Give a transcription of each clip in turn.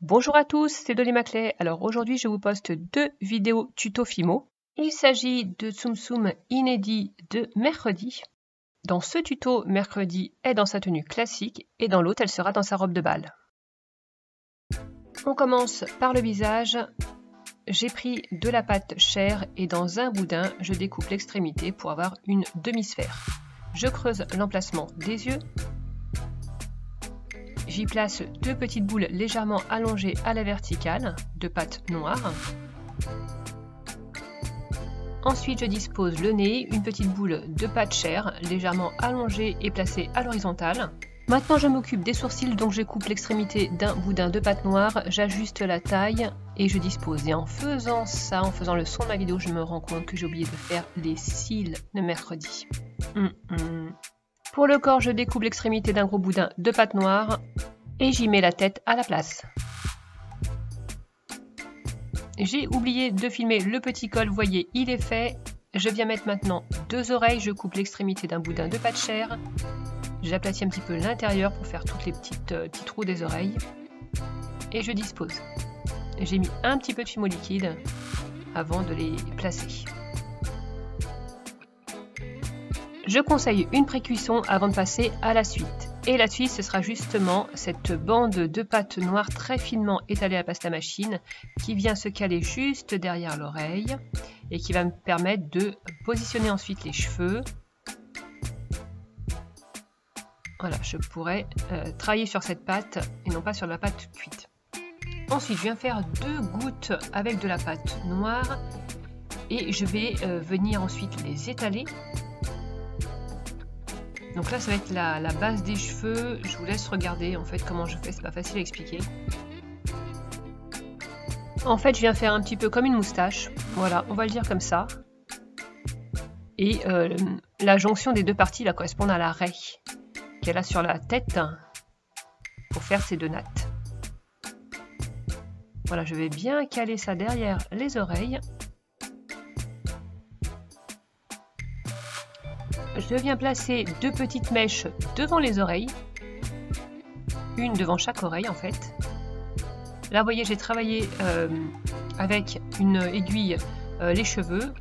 Bonjour à tous, c'est Dolly Maclay. Alors aujourd'hui je vous poste deux vidéos tuto Fimo. Il s'agit de Tsum Tsum inédit de mercredi. Dans ce tuto, mercredi est dans sa tenue classique et dans l'autre elle sera dans sa robe de bal. On commence par le visage. J'ai pris de la pâte chair et dans un boudin je découpe l'extrémité pour avoir une demi-sphère. Je creuse l'emplacement des yeux. J'y place deux petites boules légèrement allongées à la verticale de pâte noire. Ensuite, je dispose le nez, une petite boule de pâte chair légèrement allongée et placée à l'horizontale. Maintenant, je m'occupe des sourcils, donc je coupe l'extrémité d'un boudin de pâte noire, j'ajuste la taille et je dispose. Et en faisant ça, en faisant le son de ma vidéo, je me rends compte que j'ai oublié de faire les cils de mercredi. Pour le corps, je découpe l'extrémité d'un gros boudin de pâte noire et j'y mets la tête à la place. J'ai oublié de filmer le petit col, vous voyez, il est fait. Je viens mettre maintenant deux oreilles, je coupe l'extrémité d'un boudin de pâte chair. J'aplatis un petit peu l'intérieur pour faire toutes les petits trous des oreilles. Et je dispose. J'ai mis un petit peu de Fimo liquide avant de les placer. Je conseille une pré-cuisson avant de passer à la suite. Et la suite, ce sera justement cette bande de pâte noire très finement étalée à la pasta machine qui vient se caler juste derrière l'oreille et qui va me permettre de positionner ensuite les cheveux. Voilà, je pourrais travailler sur cette pâte et non pas sur la pâte cuite. Ensuite, je viens faire deux gouttes avec de la pâte noire et je vais venir ensuite les étaler. Donc là, ça va être la base des cheveux. Je vous laisse regarder en fait comment je fais, c'est pas facile à expliquer. En fait, je viens faire un petit peu comme une moustache. Voilà, on va le dire comme ça. Et la jonction des deux parties là correspond à la raie qu'elle a sur la tête pour faire ces deux nattes. Voilà, je vais bien caler ça derrière les oreilles. Je viens placer deux petites mèches devant les oreilles, une devant chaque oreille en fait. Là vous voyez j'ai travaillé avec une aiguille les cheveux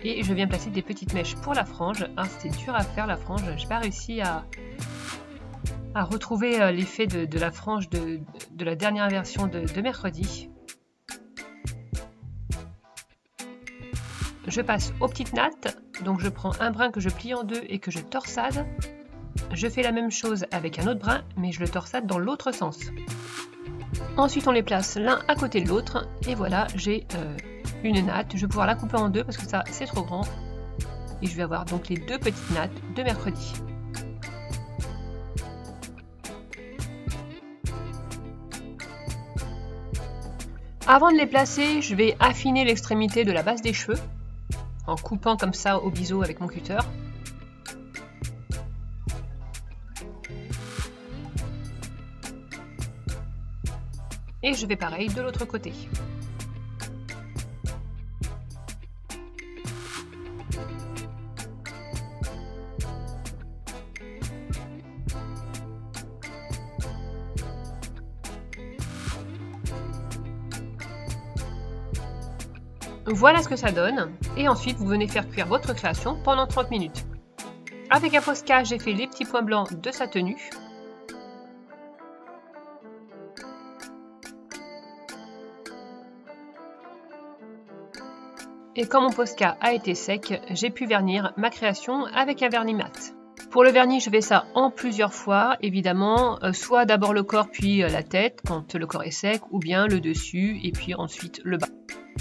et je viens placer des petites mèches pour la frange. Ah, c'était dur à faire la frange, j'ai pas réussi à retrouver l'effet de la frange de la dernière version de mercredi. Je passe aux petites nattes, donc je prends un brin que je plie en deux et que je torsade. Je fais la même chose avec un autre brin, mais je le torsade dans l'autre sens. Ensuite on les place l'un à côté de l'autre, et voilà, j'ai une natte. Je vais pouvoir la couper en deux parce que ça c'est trop grand. Et je vais avoir donc les deux petites nattes de mercredi. Avant de les placer, je vais affiner l'extrémité de la base des cheveux, en coupant comme ça au biseau avec mon cutter. Et je vais pareil de l'autre côté. Voilà ce que ça donne, et ensuite vous venez faire cuire votre création pendant 30 minutes. Avec un Posca, j'ai fait les petits points blancs de sa tenue. Et quand mon Posca a été sec, j'ai pu vernir ma création avec un vernis mat. Pour le vernis, je fais ça en plusieurs fois, évidemment, soit d'abord le corps puis la tête quand le corps est sec, ou bien le dessus et puis ensuite le bas.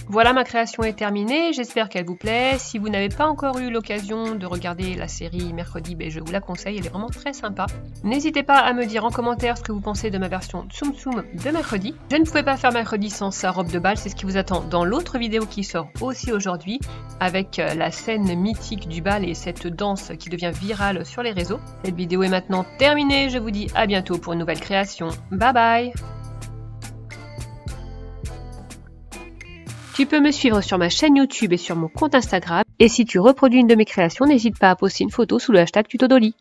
Voilà, ma création est terminée, j'espère qu'elle vous plaît. Si vous n'avez pas encore eu l'occasion de regarder la série mercredi, je vous la conseille, elle est vraiment très sympa. N'hésitez pas à me dire en commentaire ce que vous pensez de ma version Tsum Tsum de mercredi. Je ne pouvais pas faire mercredi sans sa robe de bal, c'est ce qui vous attend dans l'autre vidéo qui sort aussi aujourd'hui, avec la scène mythique du bal et cette danse qui devient virale sur les réseaux. Cette vidéo est maintenant terminée, je vous dis à bientôt pour une nouvelle création. Bye bye! Tu peux me suivre sur ma chaîne YouTube et sur mon compte Instagram. Et si tu reproduis une de mes créations, n'hésite pas à poster une photo sous le hashtag TutoDolly.